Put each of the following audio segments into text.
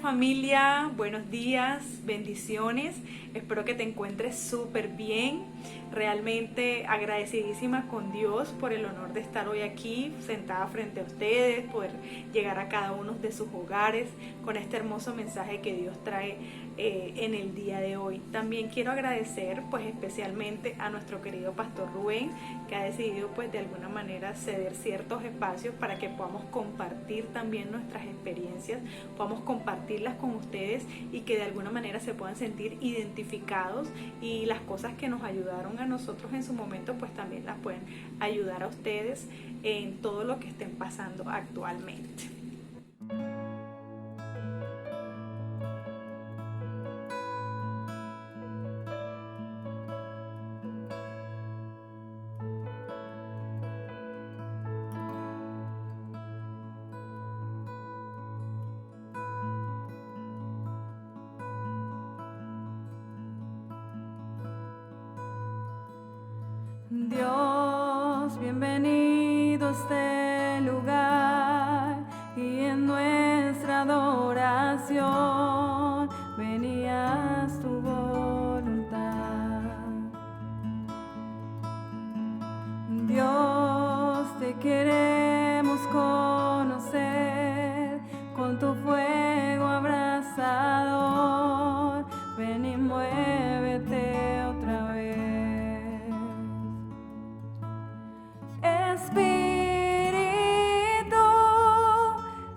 familia, buenos días, bendiciones. Espero que te encuentres súper bien. Realmente agradecidísima con Dios por el honor de estar hoy aquí sentada frente a ustedes, poder llegar a cada uno de sus hogares con este hermoso mensaje que Dios trae en el día de hoy. También quiero agradecer pues especialmente a nuestro querido pastor Rubén, que ha decidido pues de alguna manera ceder ciertos espacios para que podamos compartir también nuestras experiencias, podamos compartirlas con ustedes y que de alguna manera se puedan sentir identificados, y las cosas que nos ayudaron a nosotros en su momento pues también las pueden ayudar a ustedes en todo lo que estén pasando actualmente. Dios, bienvenido a este lugar, y en nuestra adoración venías tu voluntad. Dios, te queremos conocer con tu fuego abrasador. Ven y muévete otra vez. Espíritu,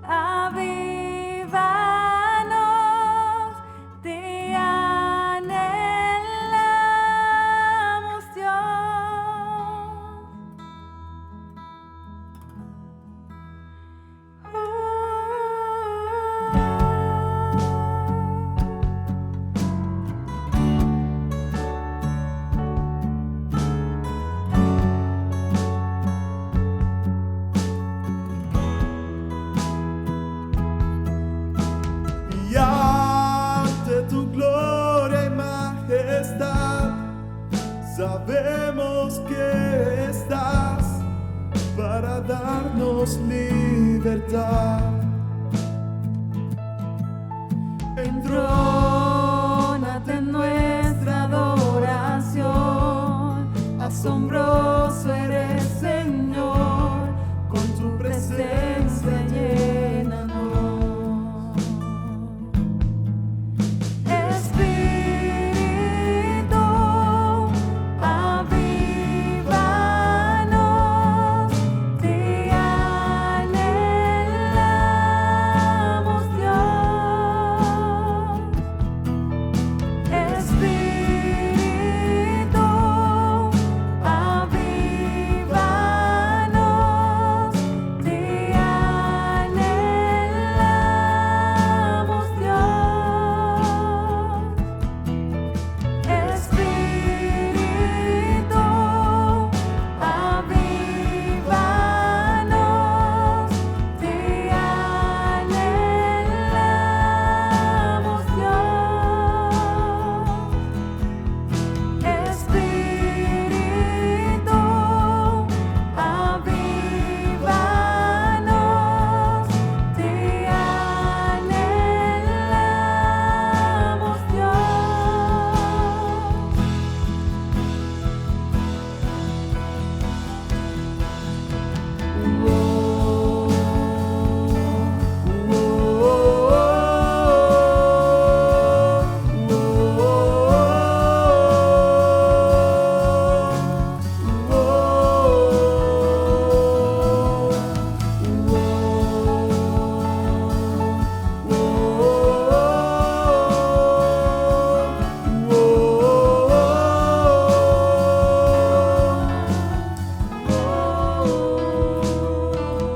avívanos, te anhelamos, Dios. Y ante tu gloria y majestad, sabemos que estás para darnos libertad. Entrónate en nuestra adoración, asombroso eres, Señor, con tu presencia llénanos. Espíritu, avívanos, te anhelamos, Dios. Espíritu, avívanos, te anhelamos, Dios. Espíritu, avívanos, te anhelamos, Dios. Espíritu, avívanos, te anhelamos,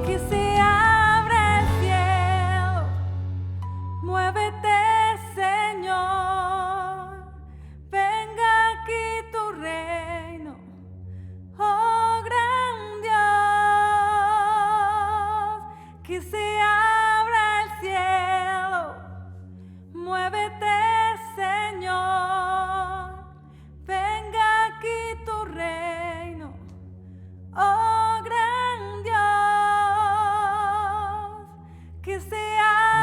que se abra el cielo, muévete, Señor, venga aquí tu reino, oh gran Dios. Que se abra el cielo, muévete, Señor, venga aquí tu reino, oh gran Dios. Que se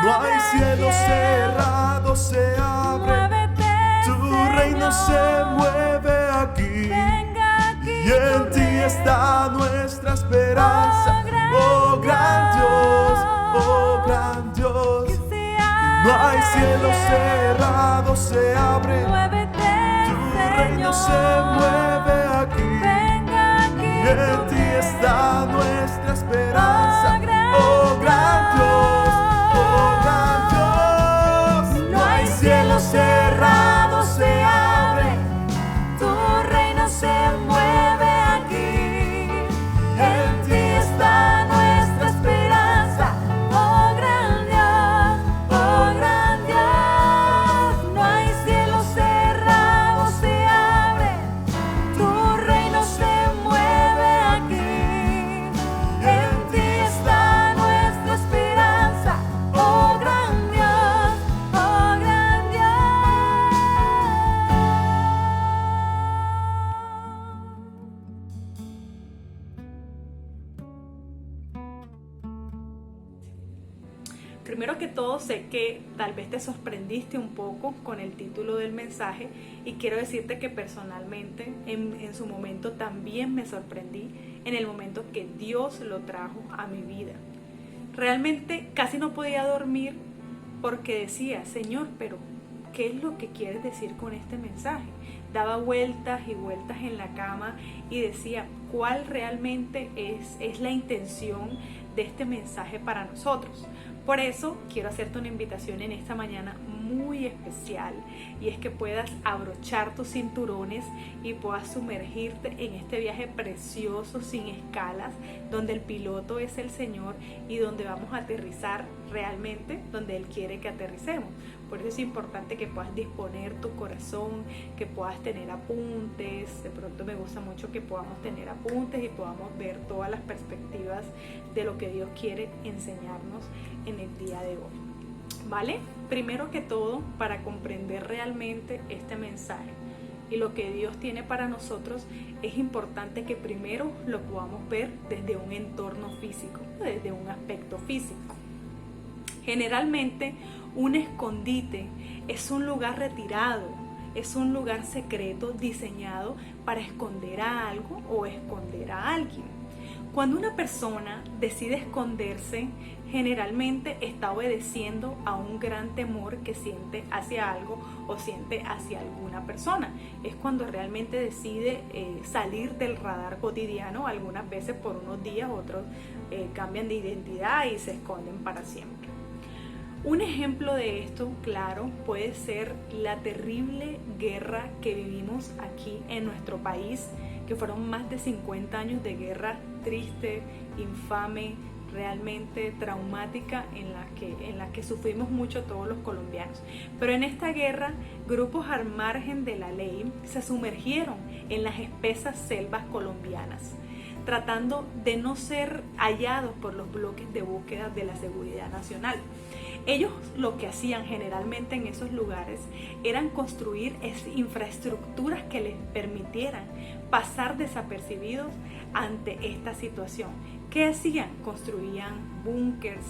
No hay abra el cielo cielo cerrado se abre, Muévete, tu reino se Señor. mueve aquí, Venga aquí y en tu ti reino. está nuestra esperanza. Oh gran Dios, oh gran Dios. Que se No hay cielo abre. cerrado, se abre, Muévete, tu reino se Señor. mueve aquí, Venga aquí y en tu ti reino. está nuestra esperanza. gran Oh gran Dios, oh gran Dios. No hay cielo cerrado, se abre, tu reino se mueve aquí, en ti está nuestra esperanza. Oh gran Dios, oh gran Dios. No hay cielo cerrado, se abre, tu reino se mueve aquí, en ti está nuestra esperanza. Oh gran Dios, oh gran Dios. Primero que todo, sé que tal vez te sorprendiste un poco con el título del mensaje y quiero decirte que personalmente en su momento también me sorprendí en el momento que Dios lo trajo a mi vida. Realmente casi no podía dormir porque decía, Señor, pero ¿qué es lo que quieres decir con este mensaje? Daba vueltas y vueltas en la cama y decía, ¿cuál realmente es la intención de este mensaje para nosotros? Por eso quiero hacerte una invitación en esta mañana muy especial, y es que puedas abrochar tus cinturones y puedas sumergirte en este viaje precioso sin escalas, donde el piloto es el Señor y donde vamos a aterrizar realmente donde Él quiere que aterricemos. Por eso es importante que puedas disponer tu corazón, que puedas tener apuntes. De pronto me gusta mucho que podamos tener apuntes y podamos ver todas las perspectivas de lo que Dios quiere enseñarnos en el día de hoy. ¿Vale? Primero que todo, para comprender realmente este mensaje y lo que Dios tiene para nosotros, es importante que primero lo podamos ver desde un entorno físico, desde un aspecto físico. Generalmente, un escondite es un lugar retirado, es un lugar secreto diseñado para esconder a algo o esconder a alguien. Cuando una persona decide esconderse, generalmente está obedeciendo a un gran temor que siente hacia algo o siente hacia alguna persona. Es cuando realmente decide salir del radar cotidiano. Algunas veces por unos días, otros cambian de identidad y se esconden para siempre. Un ejemplo de esto, claro, puede ser la terrible guerra que vivimos aquí en nuestro país, que fueron más de 50 años de guerra triste, infame, realmente traumática, en la que sufrimos mucho todos los colombianos. Pero en esta guerra, grupos al margen de la ley se sumergieron en las espesas selvas colombianas, tratando de no ser hallados por los bloques de búsqueda de la seguridad nacional. Ellos lo que hacían generalmente en esos lugares eran construir infraestructuras que les permitieran pasar desapercibidos ante esta situación. ¿Qué hacían? Construían búnkers,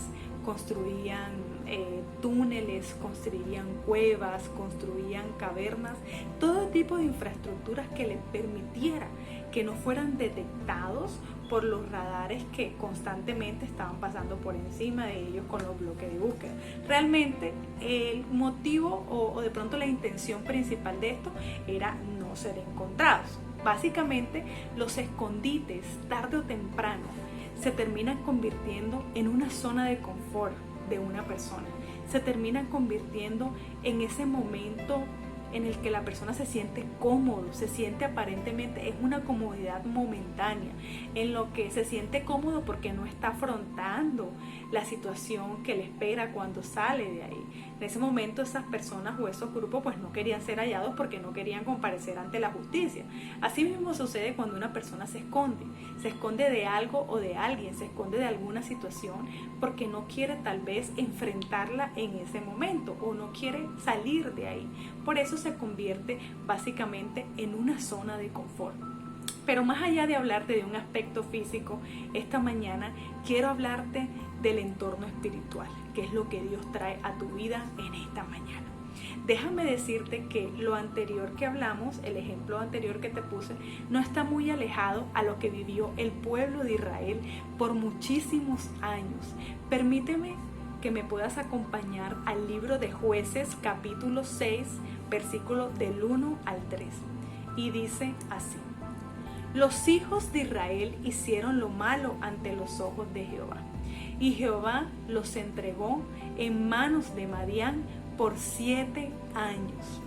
construían túneles, construían cuevas, construían cavernas, todo tipo de infraestructuras que les permitiera que no fueran detectados por los radares que constantemente estaban pasando por encima de ellos con los bloques de búsqueda. Realmente el motivo o de pronto la intención principal de esto era no ser encontrados. Básicamente los escondites, tarde o temprano, se terminan convirtiendo en una zona de confort de una persona. Se terminan convirtiendo en ese momento en el que la persona se siente cómodo, se siente aparentemente, es una comodidad momentánea, en lo que se siente cómodo porque no está afrontando la situación que le espera cuando sale de ahí. En ese momento esas personas o esos grupos pues no querían ser hallados porque no querían comparecer ante la justicia. Así mismo sucede cuando una persona se esconde de algo o de alguien, se esconde de alguna situación porque no quiere tal vez enfrentarla en ese momento o no quiere salir de ahí. Por eso se convierte básicamente en una zona de confort. Pero más allá de hablarte de un aspecto físico, esta mañana quiero hablarte del entorno espiritual. qué es lo que Dios trae a tu vida en esta mañana. Déjame decirte que lo anterior que hablamos, el ejemplo anterior que te puse, no está muy alejado a lo que vivió el pueblo de Israel por muchísimos años. Permíteme que me puedas acompañar al libro de Jueces, capítulo 6, versículo del 1 al 3. Y dice así: los hijos de Israel hicieron lo malo ante los ojos de Jehová, y Jehová los entregó en manos de Madián por 7 años.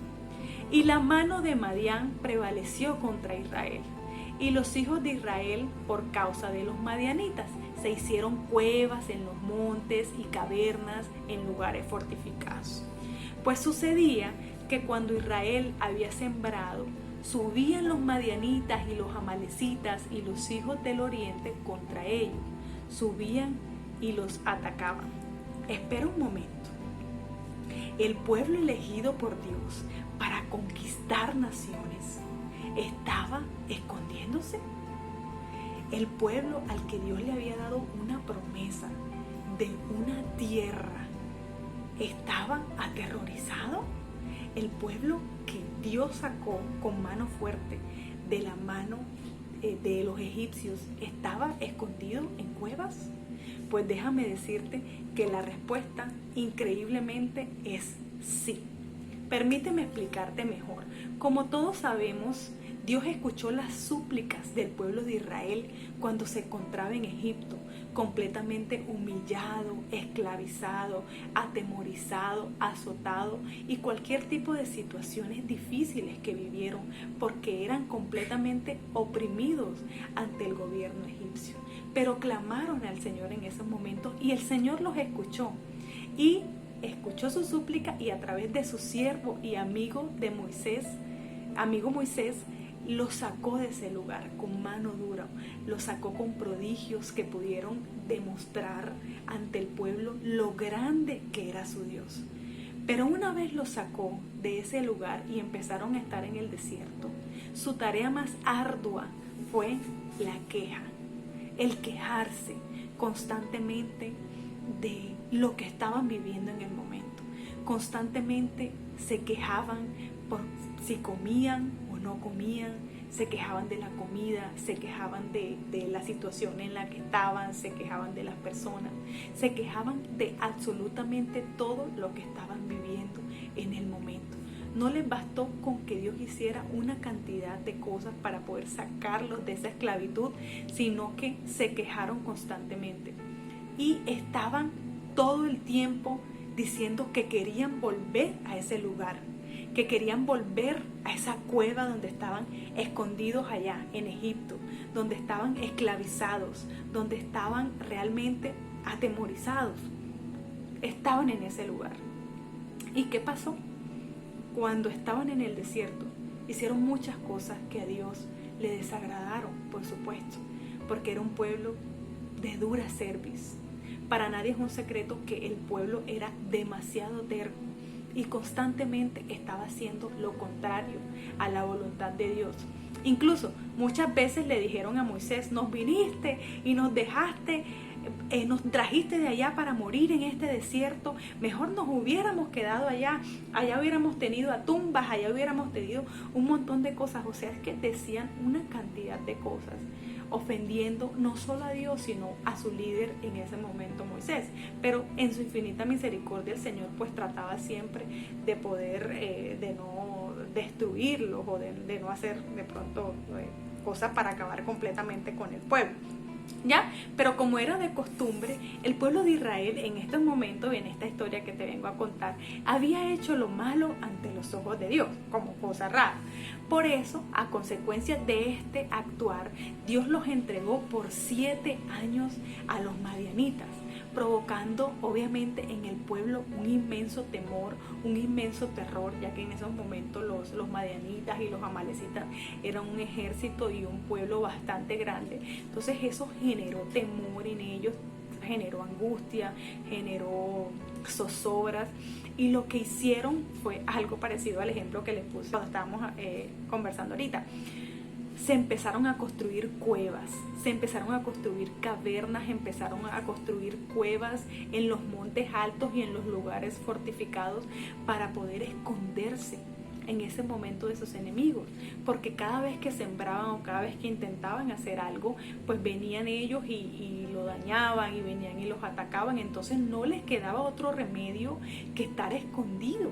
Y la mano de Madián prevaleció contra Israel. Y los hijos de Israel, por causa de los madianitas, se hicieron cuevas en los montes y cavernas en lugares fortificados. Pues sucedía que cuando Israel había sembrado, subían los madianitas y los amalecitas y los hijos del oriente contra ellos. Subían y los atacaban. Espera un momento. El pueblo elegido por Dios para conquistar naciones estaba escondiéndose. El pueblo al que Dios le había dado una promesa de una tierra estaba aterrorizado. El pueblo que Dios sacó con mano fuerte de la mano de los egipcios estaba escondido en cuevas. Pues déjame decirte que la respuesta increíblemente es sí. Permíteme explicarte mejor. Como todos sabemos, Dios escuchó las súplicas del pueblo de Israel cuando se encontraba en Egipto, completamente humillado, esclavizado, atemorizado, azotado y cualquier tipo de situaciones difíciles que vivieron porque eran completamente oprimidos ante el gobierno egipcio. Pero clamaron al Señor en esos momentos y el Señor los escuchó y escuchó su súplica, y a través de su siervo y amigo Moisés, lo sacó de ese lugar con mano dura, lo sacó con prodigios que pudieron demostrar ante el pueblo lo grande que era su Dios. Pero una vez lo sacó de ese lugar y empezaron a estar en el desierto, su tarea más ardua fue la queja, el quejarse constantemente de lo que estaban viviendo en el momento. Constantemente se quejaban por si comían o no comían, se quejaban de la comida, se quejaban de la situación en la que estaban, se quejaban de las personas, se quejaban de absolutamente todo lo que estaban viviendo en el momento. No les bastó con que Dios hiciera una cantidad de cosas para poder sacarlos de esa esclavitud, sino que se quejaron constantemente y estaban todo el tiempo diciendo que querían volver a ese lugar, que querían volver a esa cueva donde estaban escondidos allá en Egipto, donde estaban esclavizados, donde estaban realmente atemorizados. Estaban en ese lugar. ¿Y qué pasó? Cuando estaban en el desierto, hicieron muchas cosas que a Dios le desagradaron, por supuesto, porque era un pueblo de dura cerviz. Para nadie es un secreto que el pueblo era demasiado terco y constantemente estaba haciendo lo contrario a la voluntad de Dios. Incluso muchas veces le dijeron a Moisés: nos viniste y nos dejaste, nos trajiste de allá para morir en este desierto, mejor nos hubiéramos quedado allá hubiéramos tenido a tumbas, allá hubiéramos tenido un montón de cosas. O sea, es que decían una cantidad de cosas, ofendiendo no solo a Dios, sino a su líder en ese momento, Moisés. Pero en su infinita misericordia el Señor pues trataba siempre de poder, de no destruirlos o de no hacer de pronto cosas para acabar completamente con el pueblo. ¿Ya? Pero como era de costumbre, el pueblo de Israel en estos momentos, en esta historia que te vengo a contar, había hecho lo malo ante los ojos de Dios, como cosa rara. Por eso, a consecuencia de este actuar, Dios los entregó por 7 años a los madianitas, provocando obviamente en el pueblo un inmenso temor, un inmenso terror, ya que en esos momentos los madianitas y los amalecitas eran un ejército y un pueblo bastante grande. Entonces eso generó temor en ellos, generó angustia, generó zozobras, y lo que hicieron fue algo parecido al ejemplo que les puse cuando estábamos conversando ahorita. se empezaron a construir cuevas, se empezaron a construir cavernas, empezaron a construir cuevas en los montes altos y en los lugares fortificados para poder esconderse en ese momento de sus enemigos, porque cada vez que sembraban o cada vez que intentaban hacer algo, pues venían ellos y lo dañaban, y venían y los atacaban. Entonces no les quedaba otro remedio que estar escondidos.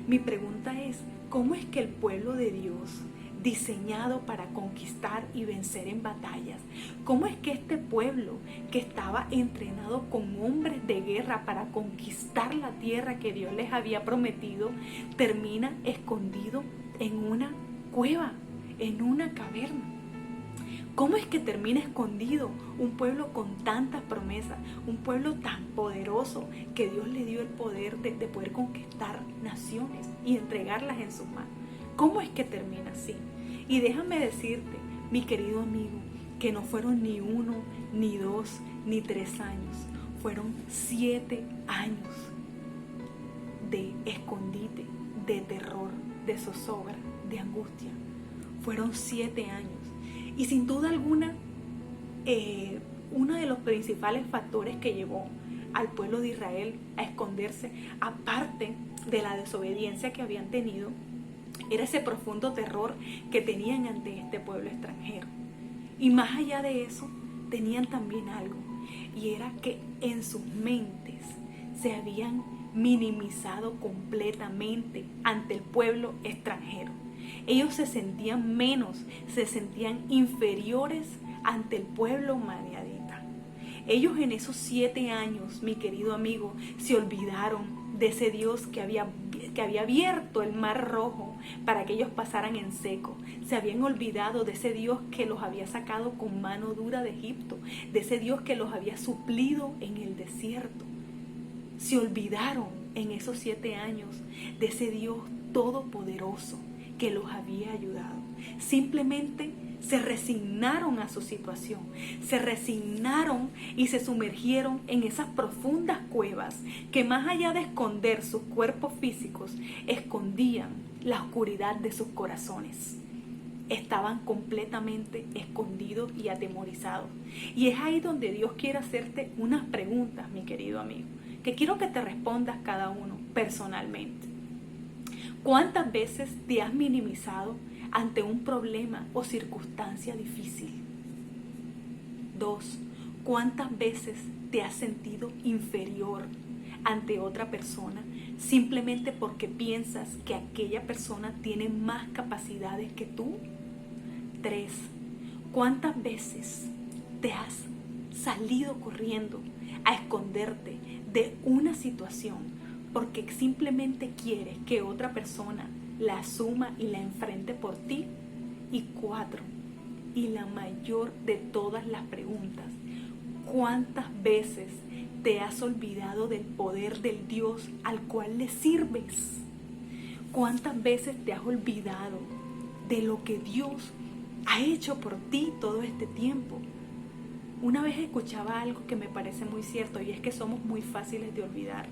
Mi pregunta es, ¿cómo es que el pueblo de Dios, diseñado para conquistar y vencer en batallas, cómo es que este pueblo que estaba entrenado con hombres de guerra para conquistar la tierra que Dios les había prometido, termina escondido en una cueva, en una caverna? ¿Cómo es que termina escondido un pueblo con tantas promesas, un pueblo tan poderoso que Dios le dio el poder de poder conquistar naciones y entregarlas en sus manos? ¿Cómo es que termina así? Y déjame decirte, mi querido amigo, que no fueron ni 1, ni 2, ni 3 años. Fueron 7 años de escondite, de terror, de zozobra, de angustia. Fueron 7 años. Y sin duda alguna, uno de los principales factores que llevó al pueblo de Israel a esconderse, aparte de la desobediencia que habían tenido, era ese profundo terror que tenían ante este pueblo extranjero. Y más allá de eso, tenían también algo, y era que en sus mentes se habían minimizado completamente ante el pueblo extranjero. Ellos se sentían menos, se sentían inferiores ante el pueblo madianita. Ellos en esos 7 años, mi querido amigo, se olvidaron de ese Dios que había abierto el mar rojo para que ellos pasaran en seco. Se habían olvidado de ese Dios que los había sacado con mano dura de Egipto, de ese Dios que los había suplido en el desierto. Se olvidaron en esos 7 años de ese Dios todopoderoso que los había ayudado. Simplemente se resignaron a su situación, se resignaron y se sumergieron en esas profundas cuevas que, más allá de esconder sus cuerpos físicos, escondían la oscuridad de sus corazones. Estaban completamente escondidos y atemorizados. Y es ahí donde Dios quiere hacerte unas preguntas, mi querido amigo, que quiero que te respondas cada uno personalmente. ¿Cuántas veces te has minimizado ante un problema o circunstancia difícil? 2. ¿Cuántas veces te has sentido inferior ante otra persona simplemente porque piensas que aquella persona tiene más capacidades que tú? 3. ¿Cuántas veces te has salido corriendo a esconderte de una situación porque simplemente quieres que otra persona la asuma y la enfrente por ti? Y 4, y la mayor de todas las preguntas, ¿cuántas veces te has olvidado del poder del Dios al cual le sirves? ¿Cuántas veces te has olvidado de lo que Dios ha hecho por ti todo este tiempo? Una vez escuchaba algo que me parece muy cierto, y es que somos muy fáciles de olvidar.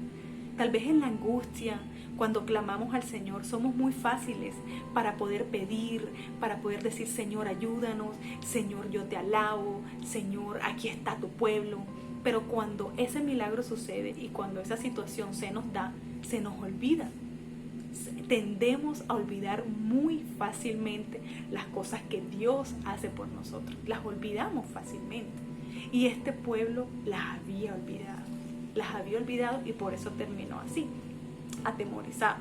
Tal vez en la angustia, cuando clamamos al Señor, somos muy fáciles para poder pedir, para poder decir: Señor, ayúdanos, Señor, yo te alabo, Señor, aquí está tu pueblo. Pero cuando ese milagro sucede y cuando esa situación se nos da, se nos olvida. Tendemos a olvidar muy fácilmente las cosas que Dios hace por nosotros. Las olvidamos fácilmente. Y este pueblo las había olvidado. Las había olvidado y por eso terminó así, atemorizado.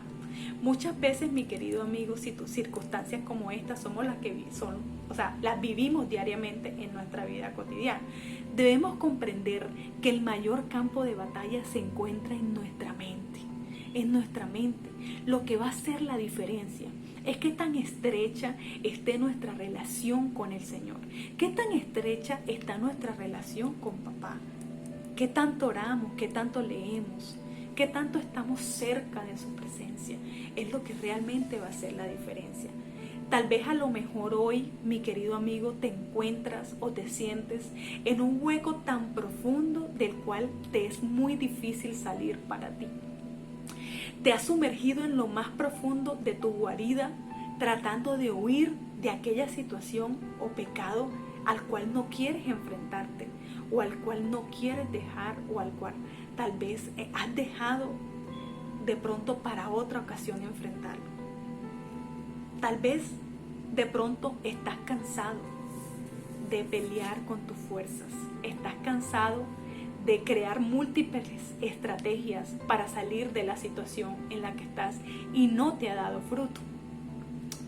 Muchas veces, mi querido amigo, si tus circunstancias como estas somos las que las vivimos diariamente en nuestra vida cotidiana, debemos comprender que el mayor campo de batalla se encuentra en nuestra mente. En nuestra mente. Lo que va a hacer la diferencia es qué tan estrecha esté nuestra relación con el Señor. Qué tan estrecha está nuestra relación con papá. ¿Qué tanto oramos? ¿Qué tanto leemos? ¿Qué tanto estamos cerca de su presencia? Es lo que realmente va a hacer la diferencia. Tal vez a lo mejor hoy, mi querido amigo, te encuentras o te sientes en un hueco tan profundo del cual te es muy difícil salir para ti. Te has sumergido en lo más profundo de tu guarida, tratando de huir de aquella situación o pecado al cual no quieres enfrentarte, o al cual no quieres dejar, o al cual tal vez has dejado de pronto para otra ocasión enfrentarlo. Tal vez de pronto estás cansado de pelear con tus fuerzas, estás cansado de crear múltiples estrategias para salir de la situación en la que estás y no te ha dado fruto.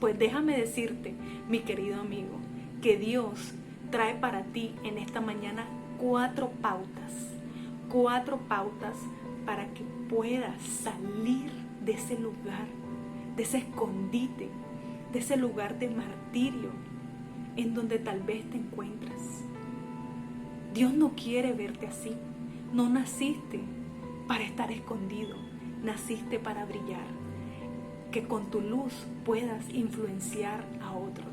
Pues déjame decirte, mi querido amigo, que Dios trae para ti en esta mañana 4 pautas para que puedas salir de ese lugar, de ese escondite, de ese lugar de martirio en donde tal vez te encuentras. Dios no quiere verte así. No naciste para estar escondido, naciste para brillar. Que con tu luz puedas influenciar a otros.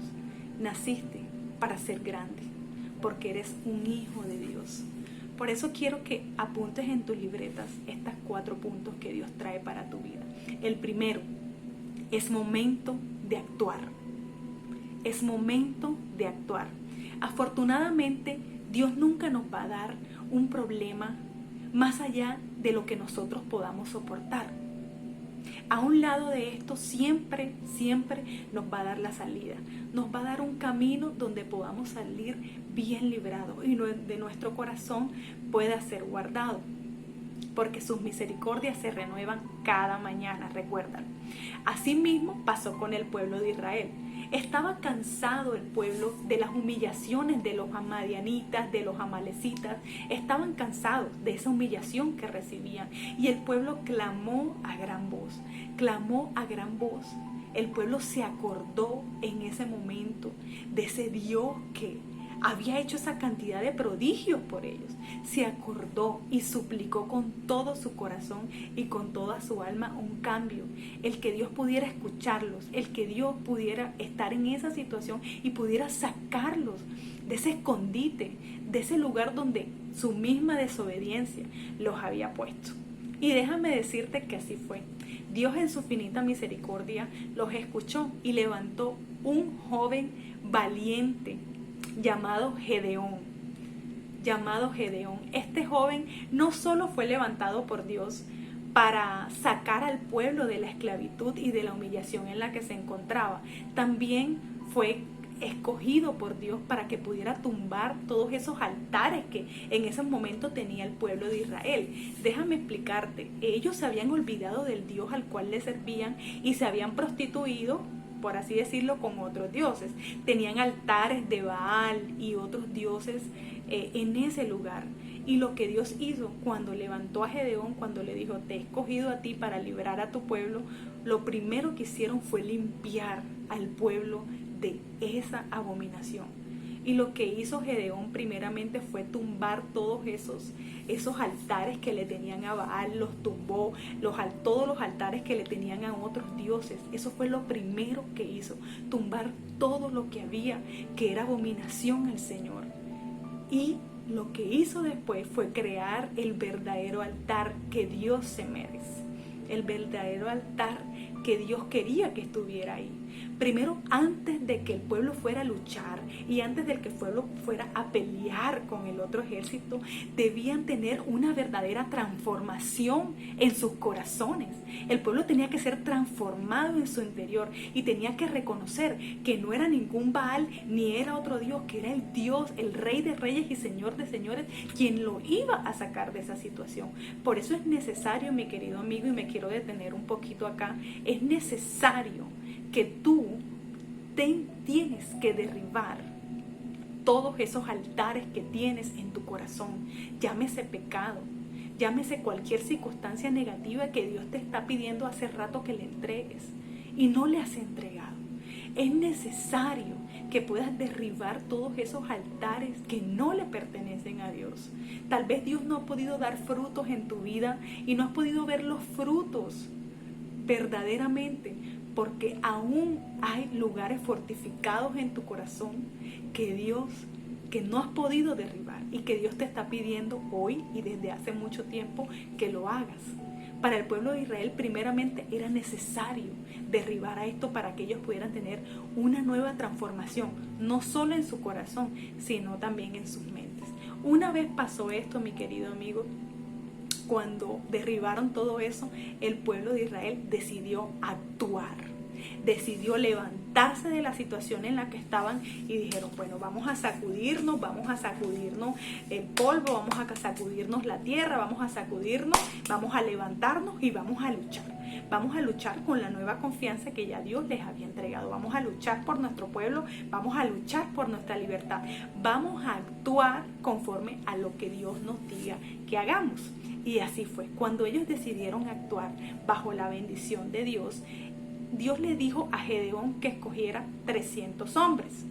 Naciste para ser grande, porque eres un hijo de Dios. Por eso quiero que apuntes en tus libretas estos 4 puntos que Dios trae para tu vida. El primero, es momento de actuar. Es momento de actuar. Afortunadamente, Dios nunca nos va a dar un problema más allá de lo que nosotros podamos soportar. A un lado de esto siempre nos va a dar la salida. Nos va a dar un camino donde podamos salir bien librados y de nuestro corazón pueda ser guardado. Porque sus misericordias se renuevan cada mañana, recuerdan. Asimismo pasó con el pueblo de Israel. Estaba cansado el pueblo de las humillaciones de los madianitas, de los amalecitas. Estaban cansados de esa humillación que recibían. Y el pueblo clamó a gran voz. Clamó a gran voz. El pueblo se acordó en ese momento de ese Dios que había hecho esa cantidad de prodigios por ellos. Se acordó y suplicó con todo su corazón y con toda su alma un cambio. El que Dios pudiera escucharlos, el que Dios pudiera estar en esa situación y pudiera sacarlos de ese escondite, de ese lugar donde su misma desobediencia los había puesto. Y déjame decirte que así fue. Dios en su finita misericordia los escuchó y levantó un joven valiente llamado Gedeón. Este joven no solo fue levantado por Dios para sacar al pueblo de la esclavitud y de la humillación en la que se encontraba, también fue escogido por Dios para que pudiera tumbar todos esos altares que en ese momento tenía el pueblo de Israel. Déjame explicarte, ellos se habían olvidado del Dios al cual le servían y se habían prostituido, por así decirlo, con otros dioses. Tenían altares de Baal y otros dioses en ese lugar. Y lo que Dios hizo cuando levantó a Gedeón, cuando le dijo, te he escogido a ti para librar a tu pueblo, lo primero que hicieron fue limpiar al pueblo de esa abominación. Y lo que hizo Gedeón primeramente fue tumbar todos esos altares que le tenían a Baal, los tumbó, todos los altares que le tenían a otros dioses. Eso fue lo primero que hizo, tumbar todo lo que había que era abominación al Señor. Y lo que hizo después fue crear el verdadero altar que Dios se merece, el verdadero altar que Dios quería que estuviera ahí. Primero, antes de que el pueblo fuera a luchar y antes de que el pueblo fuera a pelear con el otro ejército, debían tener una verdadera transformación en sus corazones. El pueblo tenía que ser transformado en su interior y tenía que reconocer que no era ningún Baal ni era otro Dios, que era el Dios, el Rey de Reyes y Señor de Señores, quien lo iba a sacar de esa situación. Por eso es necesario, mi querido amigo, y me quiero detener un poquito acá, es necesario que tú tienes que derribar todos esos altares que tienes en tu corazón, llámese pecado, llámese cualquier circunstancia negativa que Dios te está pidiendo hace rato que le entregues y no le has entregado. Es necesario que puedas derribar todos esos altares que no le pertenecen a Dios. Tal vez Dios no ha podido dar frutos en tu vida y no has podido ver los frutos verdaderamente, porque aún hay lugares fortificados en tu corazón que no has podido derribar y que Dios te está pidiendo hoy y desde hace mucho tiempo que lo hagas. Para el pueblo de Israel primeramente era necesario derribar a esto para que ellos pudieran tener una nueva transformación, no solo en su corazón, sino también en sus mentes. Una vez pasó esto, mi querido amigo, cuando derribaron todo eso, el pueblo de Israel decidió actuar, decidió levantarse de la situación en la que estaban y dijeron, bueno, vamos a sacudirnos el polvo, vamos a sacudirnos la tierra, vamos a levantarnos y vamos a luchar. Vamos a luchar con la nueva confianza que ya Dios les había entregado. Vamos a luchar por nuestro pueblo, vamos a luchar por nuestra libertad. Vamos a actuar conforme a lo que Dios nos diga que hagamos. Y así fue. Cuando ellos decidieron actuar bajo la bendición de Dios, Dios le dijo a Gedeón que escogiera 300 hombres.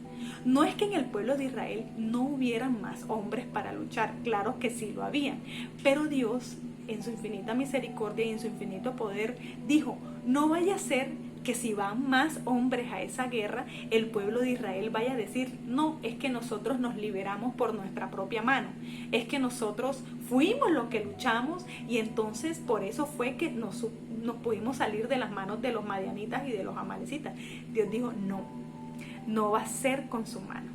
No es que en el pueblo de Israel no hubieran más hombres para luchar, claro que sí lo habían, pero Dios, en su infinita misericordia y en su infinito poder, dijo, no vaya a ser que si van más hombres a esa guerra, el pueblo de Israel vaya a decir, no, es que nosotros nos liberamos por nuestra propia mano, es que nosotros fuimos los que luchamos y entonces por eso fue que nos pudimos salir de las manos de los madianitas y de los amalecitas. Dios dijo, no va a ser con su mano,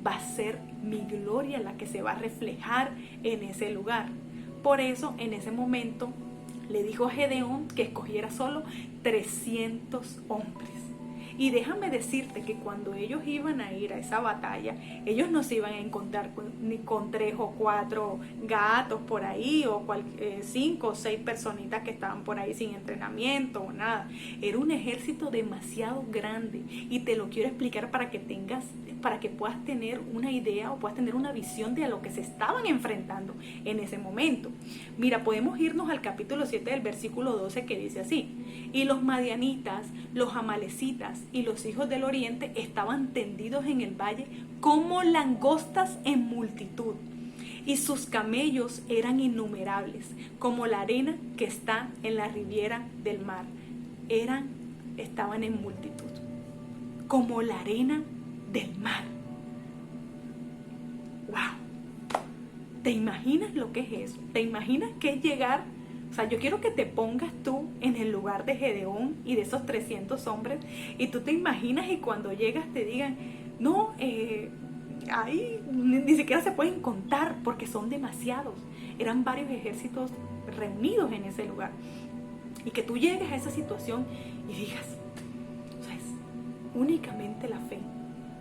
va a ser mi gloria la que se va a reflejar en ese lugar. Por eso en ese momento le dijo a Gedeón que escogiera solo 300 hombres. Y déjame decirte que cuando ellos iban a ir a esa batalla, ellos no se iban a encontrar ni con 3 o 4 gatos por ahí, o 5 o 6 personitas que estaban por ahí sin entrenamiento o nada. Era un ejército demasiado grande y te lo quiero explicar para que puedas tener una idea o puedas tener una visión de a lo que se estaban enfrentando en ese momento. Mira, podemos irnos al capítulo 7 del versículo 12 que dice así: y los madianitas, los amalecitas y los hijos del oriente estaban tendidos en el valle como langostas en multitud, y sus camellos eran innumerables, como la arena que está en la riviera del mar. Estaban en multitud, como la arena del mar. ¡Wow! ¿Te imaginas lo que es eso? ¿Te imaginas qué es llegar? O sea, yo quiero que te pongas tú en el lugar de Gedeón y de esos 300 hombres, y tú te imaginas y cuando llegas te digan, no, ahí ni siquiera se pueden contar porque son demasiados. Eran varios ejércitos reunidos en ese lugar. Y que tú llegues a esa situación y digas, ¿sabes? Únicamente la fe.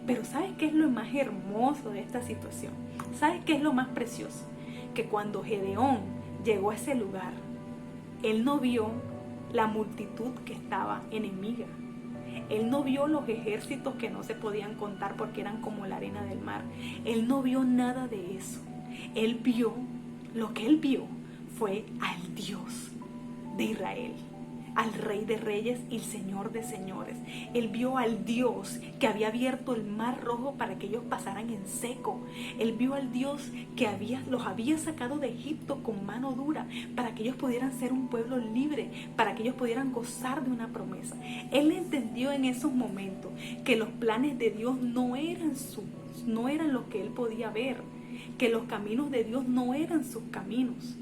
Pero ¿sabes qué es lo más hermoso de esta situación? ¿Sabes qué es lo más precioso? Que cuando Gedeón llegó a ese lugar, él no vio la multitud que estaba enemiga. Él no vio los ejércitos que no se podían contar porque eran como la arena del mar. Él no vio nada de eso. Lo que él vio fue al Dios de Israel, al Rey de Reyes y el Señor de Señores. Él vio al Dios que había abierto el mar rojo para que ellos pasaran en seco. Él vio al Dios que los había sacado de Egipto con mano dura para que ellos pudieran ser un pueblo libre, para que ellos pudieran gozar de una promesa. Él entendió en esos momentos que los planes de Dios no eran lo que él podía ver, que los caminos de Dios no eran sus caminos.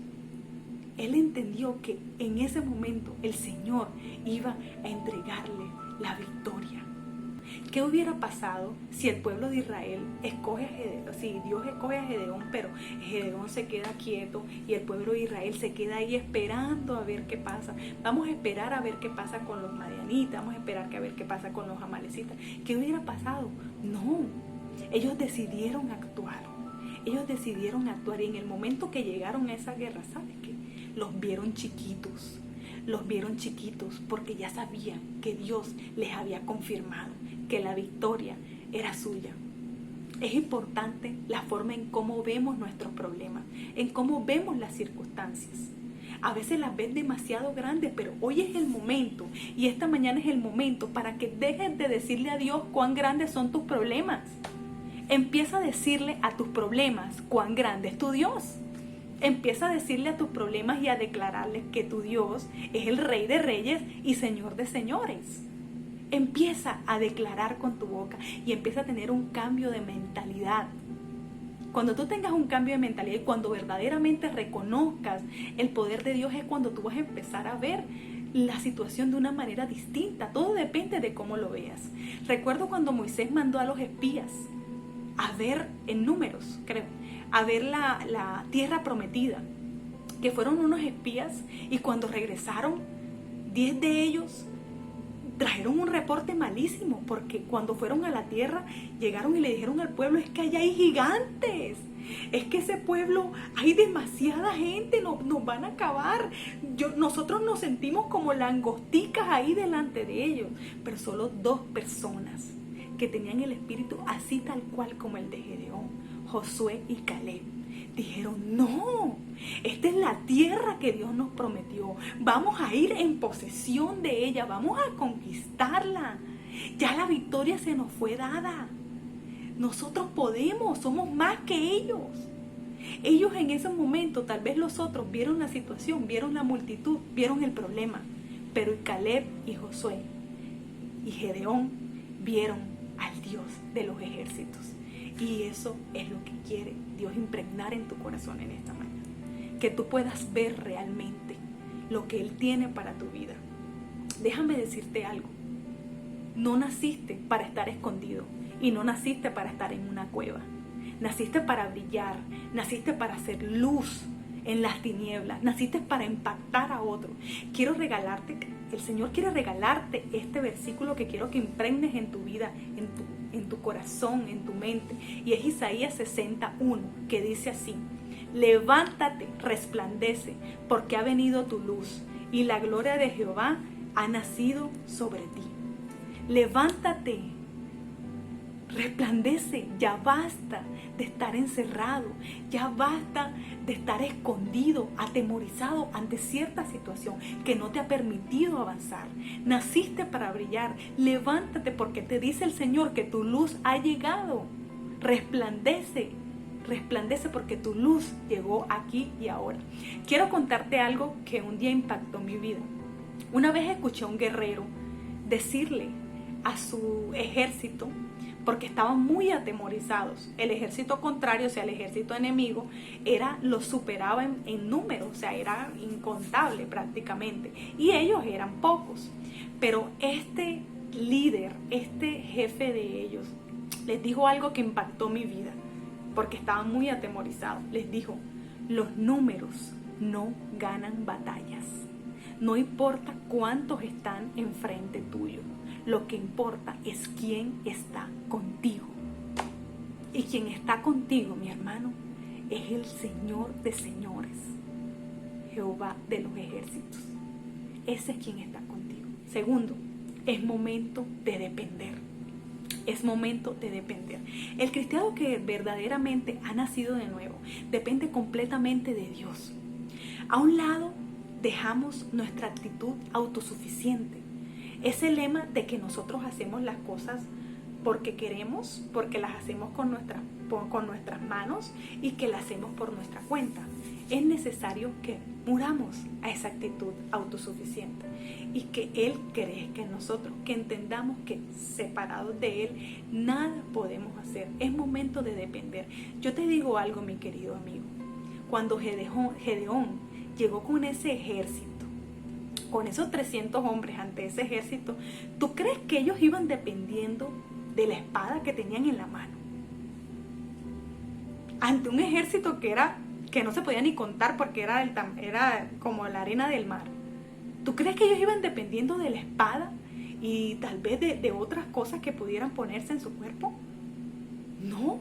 Él entendió que en ese momento el Señor iba a entregarle la victoria. ¿Qué hubiera pasado si el pueblo de Israel escoge a Gedeón? Si Dios escoge a Gedeón, pero Gedeón se queda quieto y el pueblo de Israel se queda ahí esperando a ver qué pasa. Vamos a esperar a ver qué pasa con los madianitas, vamos a esperar a ver qué pasa con los amalecitas. ¿Qué hubiera pasado? No, ellos decidieron actuar. Ellos decidieron actuar y en el momento que llegaron a esa guerra, ¿sabes qué? Los vieron chiquitos porque ya sabían que Dios les había confirmado que la victoria era suya. Es importante la forma en cómo vemos nuestros problemas, en cómo vemos las circunstancias. A veces las ves demasiado grandes, pero hoy es el momento y esta mañana es el momento para que dejes de decirle a Dios cuán grandes son tus problemas. Empieza a decirle a tus problemas cuán grande es tu Dios. Empieza a decirle a tus problemas y a declararles que tu Dios es el Rey de Reyes y Señor de Señores. Empieza a declarar con tu boca y empieza a tener un cambio de mentalidad. Cuando tú tengas un cambio de mentalidad y cuando verdaderamente reconozcas el poder de Dios, es cuando tú vas a empezar a ver la situación de una manera distinta. Todo depende de cómo lo veas. Recuerdo cuando Moisés mandó a los espías a ver, en Números, creo, a ver la tierra prometida, que fueron unos espías, y cuando regresaron, 10 de ellos trajeron un reporte malísimo, porque cuando fueron a la tierra, llegaron y le dijeron al pueblo: es que allá hay gigantes, es que ese pueblo hay demasiada gente, nos van a acabar. Nosotros nos sentimos como langosticas ahí delante de ellos. Pero solo 2 personas que tenían el espíritu así tal cual como el de Gedeón, Josué y Caleb, dijeron: no, esta es la tierra que Dios nos prometió, vamos a ir en posesión de ella, vamos a conquistarla, ya la victoria se nos fue dada, nosotros podemos, somos más que ellos. Ellos en ese momento, tal vez los otros, vieron la situación, vieron la multitud, vieron el problema, pero Caleb y Josué y Gedeón vieron al Dios de los ejércitos. Y eso es lo que quiere Dios impregnar en tu corazón en esta mañana. Que tú puedas ver realmente lo que Él tiene para tu vida. Déjame decirte algo. No naciste para estar escondido y no naciste para estar en una cueva. Naciste para brillar, naciste para hacer luz en las tinieblas, naciste para impactar a otros. Quiero regalarte, el Señor quiere regalarte este versículo que quiero que impregnes en tu vida, en tu corazón, en tu mente. Y es Isaías 61, que dice así: levántate, resplandece, porque ha venido tu luz y la gloria de Jehová ha nacido sobre ti. Levántate, resplandece, ya basta de estar encerrado, ya basta de estar escondido, atemorizado ante cierta situación que no te ha permitido avanzar. Naciste para brillar, levántate, porque te dice el Señor que tu luz ha llegado. Resplandece, resplandece, porque tu luz llegó aquí y ahora. Quiero contarte algo que un día impactó mi vida. Una vez escuché a un guerrero decirle a su ejército, porque estaban muy atemorizados, el ejército contrario, o sea, el ejército enemigo, los superaba en número, o sea, era incontable prácticamente, y ellos eran pocos. Pero este líder, este jefe de ellos, les dijo algo que impactó mi vida, porque estaban muy atemorizados. Les dijo: los números no ganan batallas. No importa cuántos están enfrente tuyo. Lo que importa es quién está contigo. Y quien está contigo, mi hermano, es el Señor de señores, Jehová de los ejércitos. Ese es quien está contigo. Segundo, es momento de depender. Es momento de depender. El cristiano que verdaderamente ha nacido de nuevo depende completamente de Dios. A un lado dejamos nuestra actitud autosuficiente. Ese lema de que nosotros hacemos las cosas porque queremos, porque las hacemos con nuestras manos y que las hacemos por nuestra cuenta. Es necesario que muramos a esa actitud autosuficiente y que Él crezca en nosotros, que entendamos que separados de Él nada podemos hacer. Es momento de depender. Yo te digo algo, mi querido amigo. Cuando Gedeón llegó con ese ejército, con esos 300 hombres ante ese ejército, ¿tú crees que ellos iban dependiendo de la espada que tenían en la mano? Ante un ejército que no se podía ni contar porque era como la arena del mar. ¿Tú crees que ellos iban dependiendo de la espada y tal vez de otras cosas que pudieran ponerse en su cuerpo? No,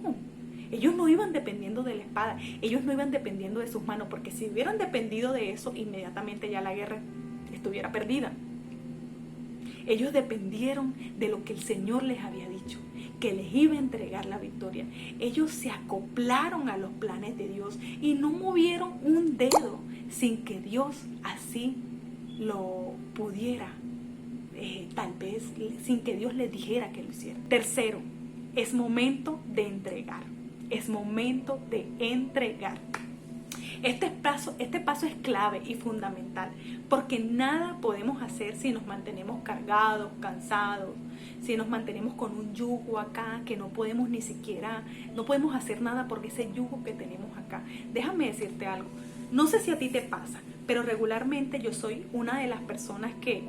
ellos no iban dependiendo de la espada, ellos no iban dependiendo de sus manos, porque si hubieran dependido de eso, inmediatamente ya la guerra estuviera perdida. Ellos dependieron de lo que el Señor les había dicho, que les iba a entregar la victoria. Ellos se acoplaron a los planes de Dios y no movieron un dedo sin que Dios así lo pudiera, tal vez sin que Dios les dijera que lo hiciera. Tercero, es momento de entregar. Es momento de entregar. Este paso es clave y fundamental, porque nada podemos hacer si nos mantenemos cargados, cansados, si nos mantenemos con un yugo acá que no podemos ni siquiera, no podemos hacer nada por ese yugo que tenemos acá. Déjame decirte algo, no sé si a ti te pasa, pero regularmente yo soy una de las personas que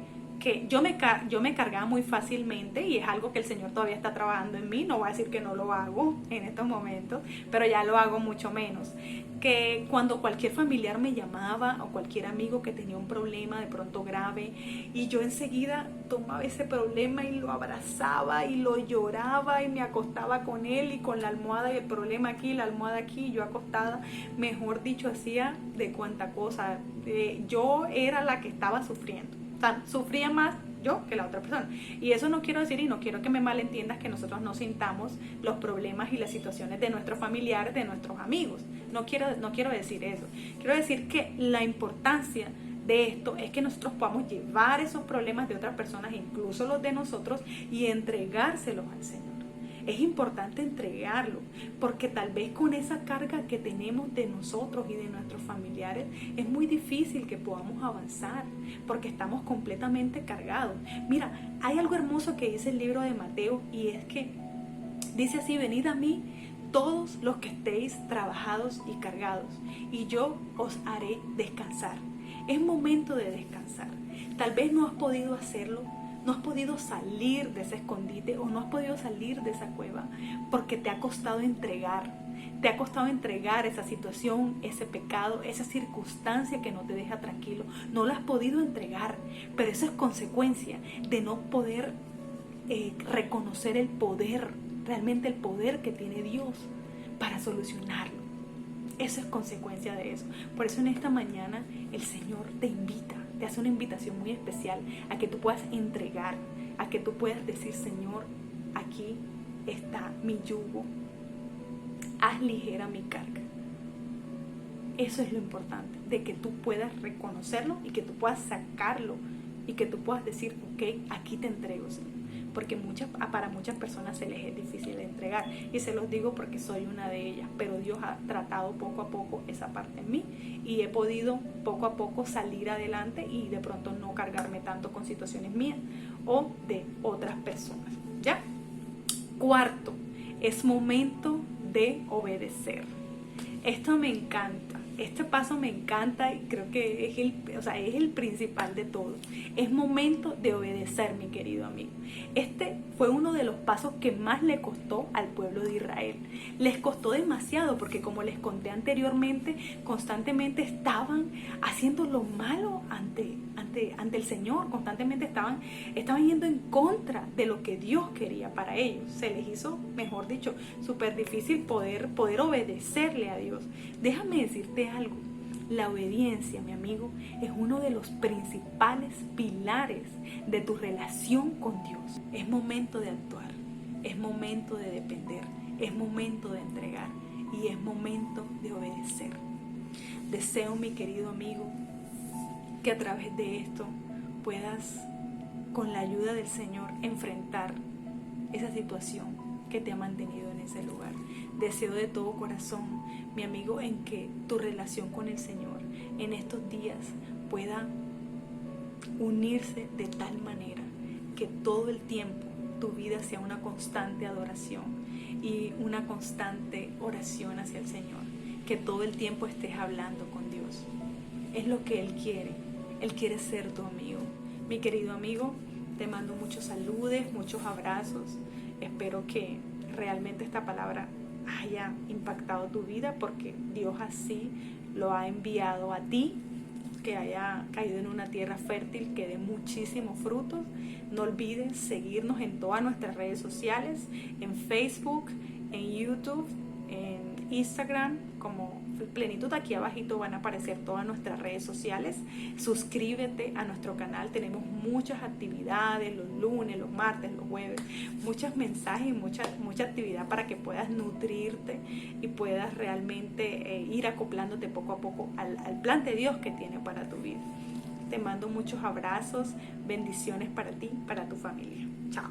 yo me cargaba muy fácilmente, y es algo que el Señor todavía está trabajando en mí. No voy a decir que no lo hago en estos momentos, pero ya lo hago mucho menos. Que cuando cualquier familiar me llamaba, o cualquier amigo que tenía un problema de pronto grave, y yo enseguida tomaba ese problema y lo abrazaba y lo lloraba y me acostaba con él, y con la almohada y el problema aquí, la almohada aquí, y yo acostada, mejor dicho, hacía de cuanta cosa. Yo era la que estaba sufriendo. O sea, sufría más yo que la otra persona. Y eso no quiero decir, y no quiero que me malentiendas, que nosotros no sintamos los problemas y las situaciones de nuestros familiares, de nuestros amigos. No quiero decir eso. Quiero decir que la importancia de esto es que nosotros podamos llevar esos problemas de otras personas, incluso los de nosotros, y entregárselos al Señor. Es importante entregarlo, porque tal vez con esa carga que tenemos de nosotros y de nuestros familiares es muy difícil que podamos avanzar, porque estamos completamente cargados. Mira, hay algo hermoso que dice el libro de Mateo, y es que dice así: venid a mí todos los que estéis trabajados y cargados, y yo os haré descansar. Es momento de descansar. Tal vez no has podido hacerlo, no has podido salir de ese escondite, o no has podido salir de esa cueva porque te ha costado entregar. Te ha costado entregar esa situación, ese pecado, esa circunstancia que no te deja tranquilo. No la has podido entregar, pero eso es consecuencia de no poder reconocer el poder, realmente el poder que tiene Dios para solucionarlo. Eso es consecuencia de eso. Por eso en esta mañana el Señor te invita, te hace una invitación muy especial a que tú puedas entregar, a que tú puedas decir: Señor, aquí está mi yugo, haz ligera mi carga. Eso es lo importante, de que tú puedas reconocerlo y que tú puedas sacarlo y que tú puedas decir: ok, aquí te entrego, Señor. Porque para muchas personas se les es difícil de entregar, y se los digo porque soy una de ellas, pero Dios ha tratado poco a poco esa parte en mí, y he podido poco a poco salir adelante y de pronto no cargarme tanto con situaciones mías o de otras personas. ¿Ya? Cuarto, es momento de obedecer. Esto me encanta. Este paso me encanta, y creo que es el principal de todo. Es momento de obedecer, mi querido amigo. Este fue uno de los pasos que más le costó al pueblo de Israel. Les costó demasiado, porque como les conté anteriormente, constantemente estaban haciendo lo malo ante el Señor. Constantemente estaban yendo en contra de lo que Dios quería para ellos. Se les hizo, mejor dicho, súper difícil poder obedecerle a Dios. Déjame decirte algo: la obediencia, mi amigo, es uno de los principales pilares de tu relación con Dios. Es momento de actuar, es momento de depender, es momento de entregar, y es momento de obedecer. Deseo, mi querido amigo, que a través de esto puedas, con la ayuda del Señor, enfrentar esa situación que te ha mantenido en ese lugar. Deseo de todo corazón, mi amigo, en que tu relación con el Señor en estos días pueda unirse de tal manera que todo el tiempo tu vida sea una constante adoración y una constante oración hacia el Señor. Que todo el tiempo estés hablando con Dios. Es lo que Él quiere. Él quiere ser tu amigo. Mi querido amigo, te mando muchos saludos, muchos abrazos. Espero que realmente esta palabra haya impactado tu vida, porque Dios así lo ha enviado a ti, que haya caído en una tierra fértil que dé muchísimos frutos. No olvides seguirnos en todas nuestras redes sociales, en Facebook, en YouTube, en Instagram, como Plenitud. Aquí abajito van a aparecer todas nuestras redes sociales. Suscríbete a nuestro canal. Tenemos muchas actividades los lunes, los martes, los jueves, muchos mensajes y mucha actividad para que puedas nutrirte y puedas realmente ir acoplándote poco a poco al plan de Dios que tiene para tu vida. Te mando muchos abrazos, bendiciones para ti, para tu familia. Chao.